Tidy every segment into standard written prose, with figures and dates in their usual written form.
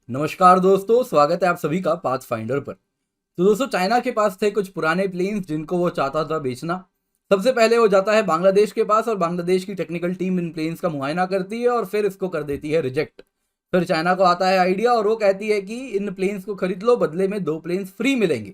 नमस्कार दोस्तों, स्वागत है आप सभी का पाथ फाइंडर पर। तो दोस्तों, चाइना के पास थे कुछ पुराने प्लेन्स जिनको वो चाहता था बेचना। सबसे पहले वो जाता है बांग्लादेश के पास और बांग्लादेश की टेक्निकल टीम इन प्लेन्स का मुआयना करती है और फिर इसको कर देती है रिजेक्ट। फिर चाइना को आता है आइडिया और वो कहती है कि इन प्लेन्स को खरीद लो, बदले में 2 प्लेन्स फ्री मिलेंगे।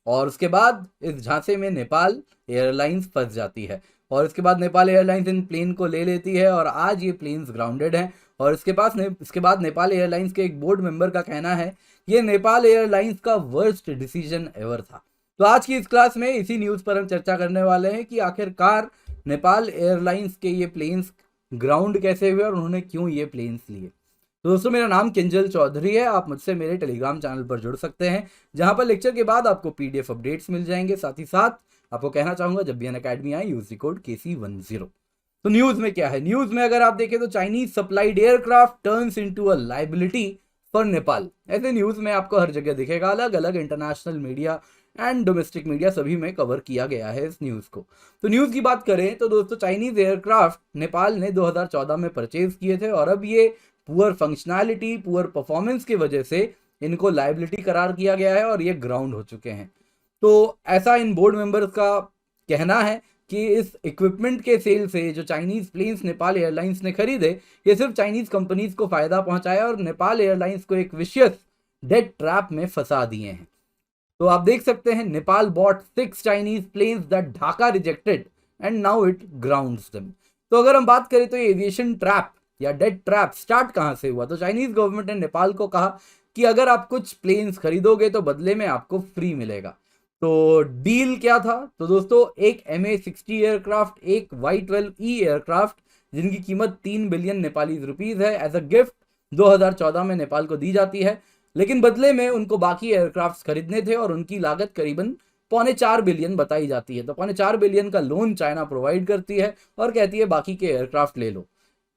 और उसके बाद इस झांसे में नेपाल एयरलाइंस फंस जाती है और इसके बाद नेपाल एयरलाइंस इन प्लेन को ले लेती है और आज ये प्लेन्स ग्राउंडेड हैं। और इसके बाद नेपाल एयरलाइंस के एक बोर्ड मेंबर का कहना है कि ये नेपाल एयरलाइंस का वर्स्ट डिसीजन एवर था। तो आज की इस क्लास में इसी न्यूज़ पर हम चर्चा करने वाले हैं कि आखिरकार नेपाल एयरलाइंस के ये प्लेन्स ग्राउंड कैसे हुए और उन्होंने क्यों ये प्लेन्स लिए। तो दोस्तों, मेरा नाम किंजल चौधरी है। आप मुझसे मेरे टेलीग्राम चैनल पर जुड़ सकते हैं, जहां पर लेक्चर के बाद आपको पीडीएफ अपडेट्स मिल जाएंगे। साथ ही साथ आपको कहना चाहूंगा, जब भी अनअकैडमी आए यूज कोड KC10। तो न्यूज में क्या है? न्यूज में अगर आप देखें तो Chinese supplied aircraft turns into a liability for Nepal. ऐसे न्यूज में आपको हर जगह दिखेगा, अलग अलग international media and domestic media सभी में कवर किया गया है इस न्यूज को। तो न्यूज की बात करें तो दोस्तों, चाइनीज एयरक्राफ्ट नेपाल ने 2014 में परचेज किए थे और अब ये पुअर फंक्शनैलिटी, पुअर परफॉर्मेंस की वजह से इनको लायबिलिटी करार किया गया है और ये ग्राउंड हो चुके हैं। तो ऐसा इन बोर्ड मेंबर्स का कहना है कि इस इक्विपमेंट के सेल से जो चाइनीज प्लेन्स नेपाल एयरलाइंस ने खरीदे, ये सिर्फ चाइनीज कंपनीज को फायदा पहुंचाया और नेपाल एयरलाइंस को एक विशियस डेड ट्रैप में फंसा दिए हैं। तो आप देख सकते हैं, Nepal bought 6 Chinese planes that Dhaka rejected and now it grounds them. तो अगर हम बात करें तो ये एविएशन ट्रैप या डेड ट्रैप स्टार्ट कहां से हुआ? तो चाइनीज गवर्नमेंट ने नेपाल को कहा कि अगर आप कुछ प्लेन्स खरीदोगे तो बदले में आपको फ्री मिलेगा। तो डील क्या था? तो दोस्तों, एक MA60 एयरक्राफ्ट, एक Y12E एयरक्राफ्ट जिनकी कीमत 3 बिलियन नेपाली रुपीज है, एज अ गिफ्ट 2014 में नेपाल को दी जाती है। लेकिन बदले में उनको बाकी एयरक्राफ्ट खरीदने थे और उनकी लागत करीबन 3.25 बिलियन बताई जाती है। तो 3.25 बिलियन का लोन चाइना प्रोवाइड करती है और कहती है बाकी के एयरक्राफ्ट ले लो।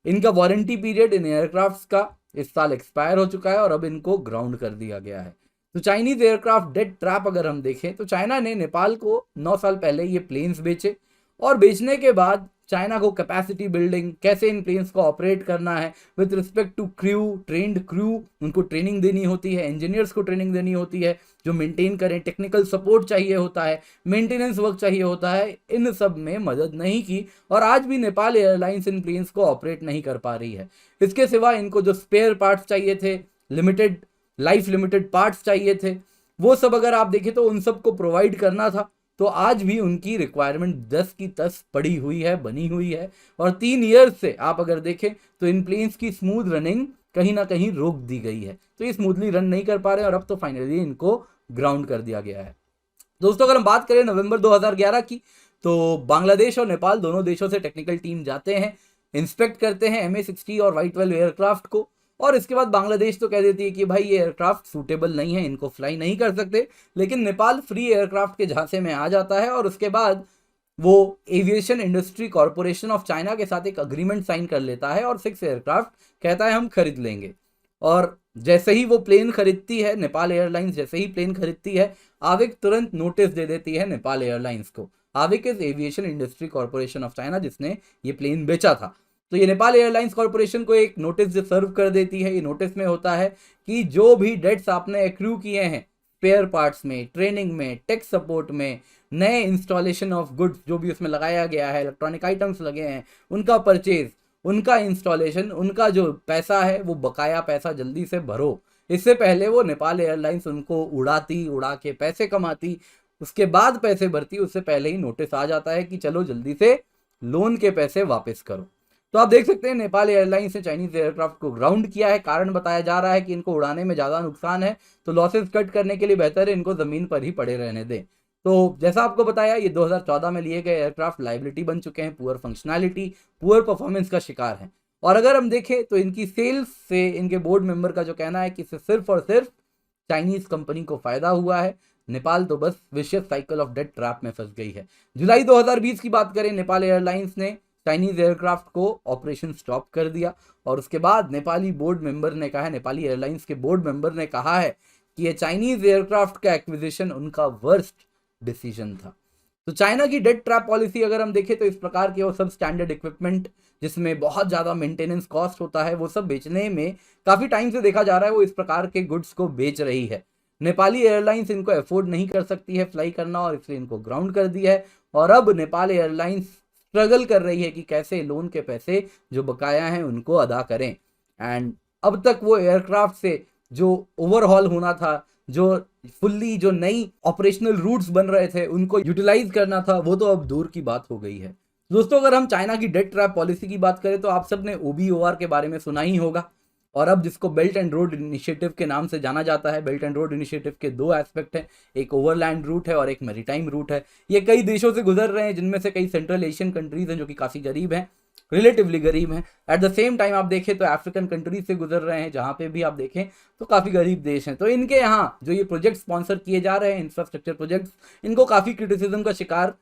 इनका वारंटी पीरियड इन एयरक्राफ्ट का इस साल एक्सपायर हो चुका है और अब इनको ग्राउंड कर दिया गया है। तो चाइनीज एयरक्राफ्ट डेड ट्रैप अगर हम देखें तो चाइना ने नेपाल को 9 साल पहले ये प्लेन्स बेचे और बेचने के बाद चाइना को कैपेसिटी बिल्डिंग, कैसे इन प्लेन्स को ऑपरेट करना है with respect to crew, trained crew, उनको ट्रेनिंग देनी होती है, इंजीनियर्स को ट्रेनिंग देनी होती है जो मेंटेन करें, टेक्निकल सपोर्ट चाहिए होता है, मेंटेनेंस वर्क चाहिए होता है, इन सब में मदद नहीं की और आज भी नेपाल एयरलाइंस इन प्लेन्स को ऑपरेट नहीं कर पा रही है। इसके सिवा इनको जो स्पेयर पार्ट्स चाहिए थे, लिमिटेड लाइफ लिमिटेड पार्ट्स चाहिए थे, वो सब अगर आप देखें तो उन सब को प्रोवाइड करना था। तो आज भी उनकी रिक्वायरमेंट 10 की 10 पड़ी हुई है, बनी हुई है और 3 ईयर्स से आप अगर देखें तो इन प्लेन्स की स्मूथ रनिंग कहीं ना कहीं रोक दी गई है। तो ये स्मूथली रन नहीं कर पा रहे और अब तो फाइनली इनको ग्राउंड कर दिया गया है। दोस्तों, अगर हम बात करें नवंबर 2011 की, तो बांग्लादेश और नेपाल दोनों देशों से टेक्निकल टीम जाते हैं, इंस्पेक्ट करते हैं MA60 और Y12 एयरक्राफ्ट को और इसके बाद बांग्लादेश तो कह देती है कि भाई ये एयरक्राफ्ट सूटेबल नहीं है, इनको फ्लाई नहीं कर सकते। लेकिन नेपाल फ्री एयरक्राफ्ट के झांसे में आ जाता है और उसके बाद वो aviation industry corporation of China के साथ एक अग्रीमेंट साइन कर लेता है और 6 एयरक्राफ्ट कहता है हम खरीद लेंगे। और जैसे ही वो प्लेन खरीदती है, नेपाल एयरलाइंस जैसे ही प्लेन खरीदती है, आविक तुरंत नोटिस दे देती है नेपाल एयरलाइंस को। AVIC is aviation industry corporation of China, जिसने ये प्लेन बेचा था। तो ये नेपाल एयरलाइंस कॉरपोरेशन को एक नोटिस सर्व कर देती है। ये नोटिस में होता है कि जो भी डेट्स आपने एक्रू किए हैं स्पेयर पार्ट्स में, ट्रेनिंग में, टेक सपोर्ट में, नए इंस्टॉलेशन ऑफ गुड्स जो भी उसमें लगाया गया है, इलेक्ट्रॉनिक आइटम्स लगे हैं, उनका परचेज, उनका इंस्टॉलेशन, उनका जो पैसा है वो बकाया पैसा जल्दी से भरो। इससे पहले वो नेपाल एयरलाइंस उनको उड़ाती, उड़ा के पैसे कमाती, उसके बाद पैसे भरती, उससे पहले ही नोटिस आ जाता है कि चलो जल्दी से लोन के पैसे वापस करो। तो आप देख सकते हैं नेपाल एयरलाइंस ने चाइनीज एयरक्राफ्ट को ग्राउंड किया है। कारण बताया जा रहा है कि इनको उड़ाने में ज़्यादा नुकसान है, तो लॉसेस कट करने के लिए बेहतर है इनको ज़मीन पर ही पड़े रहने दें। तो जैसा आपको बताया, ये 2014 में लिए गए एयरक्राफ्ट लाइबिलिटी बन चुके हैं, पुअर फंक्शनैलिटी, पुअर परफॉर्मेंस का शिकार है। और अगर हम देखें तो इनकी सेल्स से इनके बोर्ड मेंबर का जो कहना है कि इससे सिर्फ और सिर्फ चाइनीज कंपनी को फायदा हुआ है, नेपाल तो बस vicious cycle of debt trap में फंस गई है। जुलाई 2020 की बात करें, नेपाल एयरलाइंस ने चाइनीज एयरक्राफ्ट को ऑपरेशन स्टॉप कर दिया और उसके बाद नेपाली बोर्ड मेंबर ने कहा है, नेपाली एयरलाइंस के बोर्ड मेंबर ने कहा है कि ये चाइनीज एयरक्राफ्ट का एक्विजिशन उनका वर्स्ट डिसीजन था। तो चाइना की डेट ट्रैप पॉलिसी अगर हम देखें तो इस प्रकार के वो सब स्टैंडर्ड इक्विपमेंट जिसमें बहुत ज़्यादा मेंटेनेंस कॉस्ट होता है, वो सब बेचने में काफ़ी टाइम से देखा जा रहा है वो इस प्रकार के गुड्स को बेच रही है। नेपाली एयरलाइंस इनको अफोर्ड नहीं कर सकती है फ्लाई करना, और इसलिए इनको ग्राउंड कर दिया है। और अब नेपाल एयरलाइंस स्ट्रगल कर रही है कि कैसे लोन के पैसे जो बकाया हैं उनको अदा करें। एंड अब तक वो एयरक्राफ्ट से जो ओवरहॉल होना था, जो फुल्ली जो नई ऑपरेशनल रूट्स बन रहे थे उनको यूटिलाइज करना था, वो तो अब दूर की बात हो गई है। दोस्तों, अगर हम चाइना की डेट ट्रैप पॉलिसी की बात करें तो आप सबने OBOR के बारे में सुना ही होगा, और अब जिसको बेल्ट एंड रोड इनिशिएटिव के नाम से जाना जाता है। बेल्ट एंड रोड इनिशिएटिव के दो एस्पेक्ट हैं, एक ओवरलैंड रूट है और एक मैरीटाइम रूट है। ये कई देशों से गुजर रहे हैं, जिनमें से कई सेंट्रल एशियन कंट्रीज हैं जो कि काफ़ी गरीब हैं, रिलेटिवली गरीब हैं। एट द सेम टाइम आप देखें तो अफ्रीकन कंट्रीज से गुजर रहे हैं, जहाँ पे भी आप देखें तो काफ़ी गरीब देश हैं। तो इनके यहाँ जो ये प्रोजेक्ट स्पॉन्सर किए जा रहे हैं, इंफ्रास्ट्रक्चर प्रोजेक्ट्स, इनको काफ़ी क्रिटिसिज्म का शिकार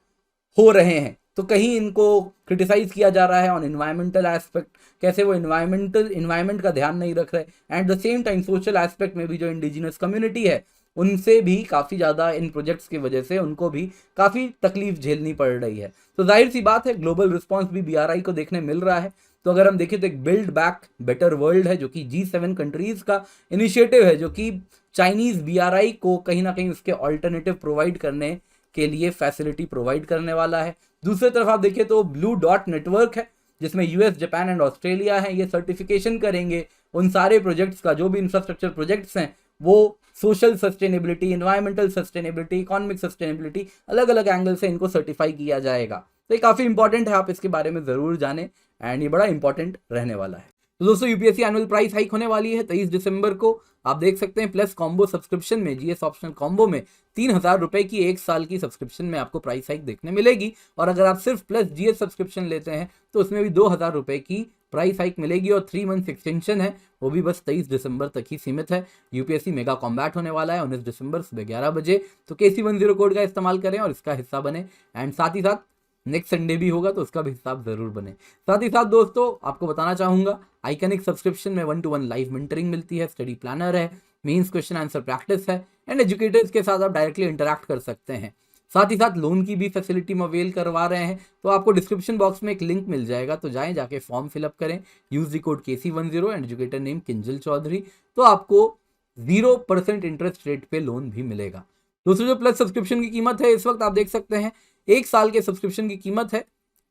हो रहे हैं। तो कहीं इनको क्रिटिसाइज किया जा रहा है ऑन इन्वायरमेंटल एस्पेक्ट, कैसे वो इन्वायरमेंट का ध्यान नहीं रख रहे। At the same time social aspect में भी जो इंडिजिनस कम्युनिटी है उनसे भी काफ़ी ज़्यादा इन प्रोजेक्ट्स की वजह से उनको भी काफ़ी तकलीफ झेलनी पड़ रही है। तो जाहिर सी बात है ग्लोबल रिस्पॉन्स भी BRI को देखने मिल रहा है। तो अगर हम देखें तो एक बिल्ड बैक बेटर वर्ल्ड है जो कि G7 कंट्रीज़ का इनिशिएटिव है, जो कि चाइनीज़ BRI को कहीं ना कहीं उसके ऑल्टरनेटिव प्रोवाइड करने के लिए फैसिलिटी प्रोवाइड करने वाला है। दूसरी तरफ आप देखिए तो ब्लू डॉट नेटवर्क है, जिसमें US, जापान एंड ऑस्ट्रेलिया है। ये सर्टिफिकेशन करेंगे उन सारे प्रोजेक्ट्स का, जो भी इंफ्रास्ट्रक्चर प्रोजेक्ट्स हैं वो social sustainability, environmental sustainability, economic sustainability, अलग अलग एंगल से इनको सर्टिफाई किया जाएगा। तो ये काफ़ी इंपॉर्टेंट है, आप इसके बारे में ज़रूर जानें, एंड ये बड़ा इंपॉर्टेंट रहने वाला है। तो दोस्तों, UPSC एनुअल प्राइस हाइक होने वाली है 23 दिसंबर को। आप देख सकते हैं प्लस कॉम्बो सब्सक्रिप्शन में, GS ऑप्शनल कॉम्बो में 3000 रुपए की 1 साल की सब्सक्रिप्शन में आपको प्राइस हाइक देखने मिलेगी। और अगर आप सिर्फ प्लस GS सब्सक्रिप्शन लेते हैं तो उसमें भी 2000 रुपए की प्राइस हाइक मिलेगी, और 3 मंथ एक्सटेंशन है, वो भी बस 23 दिसंबर तक ही सीमित है। UPSC मेगा कॉम्बैट होने वाला है 19 दिसंबर सुबह 11 बजे। तो KC10 कोड का इस्तेमाल करें और इसका हिस्सा बने। एंड साथ ही साथ नेक्स्ट संडे भी होगा तो उसका भी हिसाब जरूर बने। साथ ही साथ दोस्तों, आपको बताना चाहूंगा आइकनिक सब्सक्रिप्शन में 1-to-1 लाइव मेंटरिंग मिलती है, स्टडी प्लानर है, मेंस क्वेश्चन आंसर प्रैक्टिस है, एंड एजुकेटर्स के साथ आप डायरेक्टली इंटरैक्ट कर सकते हैं। साथ ही साथ लोन की भी फैसिलिटी हम अवेल करवा रहे हैं। तो आपको डिस्क्रिप्शन बॉक्स में एक लिंक मिल जाएगा, तो जाके फॉर्म फिलअप करें, use the code KC10 and educator name Kinjal Chaudhary, तो आपको 0% इंटरेस्ट रेट पे लोन भी मिलेगा। दोस्तों, जो प्लस सब्सक्रिप्शन की कीमत है इस वक्त आप देख सकते हैं, 1 साल के सब्सक्रिप्शन की कीमत है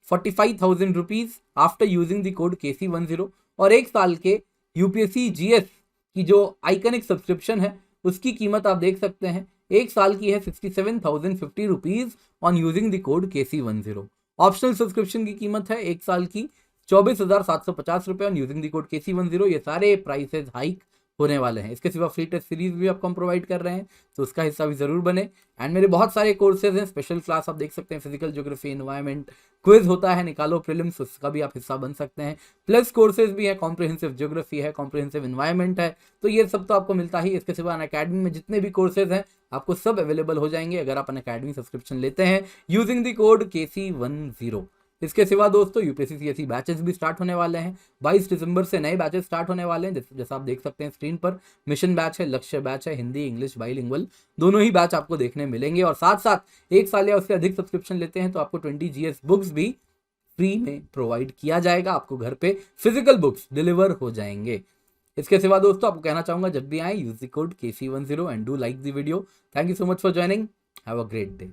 45,000 rupees after using the code KC10, और 1 साल के UPSC GS की जो आइकनिक सब्सक्रिप्शन है उसकी कीमत आप देख सकते हैं 1 साल की है 67,050 rupees on using the code KC10। Optional subscription की कीमत है 1 साल की 24,750 रुपए on using the code KC10। ये सारे प्राइसेस हाइक होने वाले हैं। इसके सिवा फ्री टेस्ट सीरीज भी आपको हम प्रोवाइड कर रहे हैं, तो उसका हिस्सा भी जरूर बने। एंड मेरे बहुत सारे कोर्सेज हैं, स्पेशल क्लास आप देख सकते हैं, फिजिकल ज्योग्राफी, एनवायरनमेंट, क्विज होता है, निकालो प्रीलिम्स, उसका भी आप हिस्सा बन सकते हैं। प्लस कोर्सेज भी है, कॉम्प्रिहेंसिव ज्योग्राफी है, कॉम्प्रिहेंसिव एनवायरनमेंट है, तो ये सब तो आपको मिलता ही। इसके सिवा अनअकैडमी में जितने भी कोर्सेज हैं आपको सब अवेलेबल हो जाएंगे अगर आप अनअकैडमी सब्सक्रिप्शन लेते हैं यूजिंग द कोड KC10। इसके सिवा दोस्तों UPSC CSE बैचेस भी स्टार्ट होने वाले हैं। 22 दिसंबर से नए बैचेस स्टार्ट होने वाले हैं, जैसा आप देख सकते हैं स्क्रीन पर। मिशन बैच है, लक्ष्य बैच है, हिंदी इंग्लिश बाइलिंगुअल दोनों ही बैच आपको देखने मिलेंगे। और साथ साथ 1 साल या उससे अधिक सब्सक्रिप्शन लेते हैं तो आपको 20 GS बुक्स भी फ्री में प्रोवाइड किया जाएगा, आपको घर पे फिजिकल बुक्स डिलीवर हो जाएंगे। इसके सिवा दोस्तों, आपको कहना चाहूंगा जब भी आए use the code KC10 and do like the video. Thank you so much for joining, have a great day.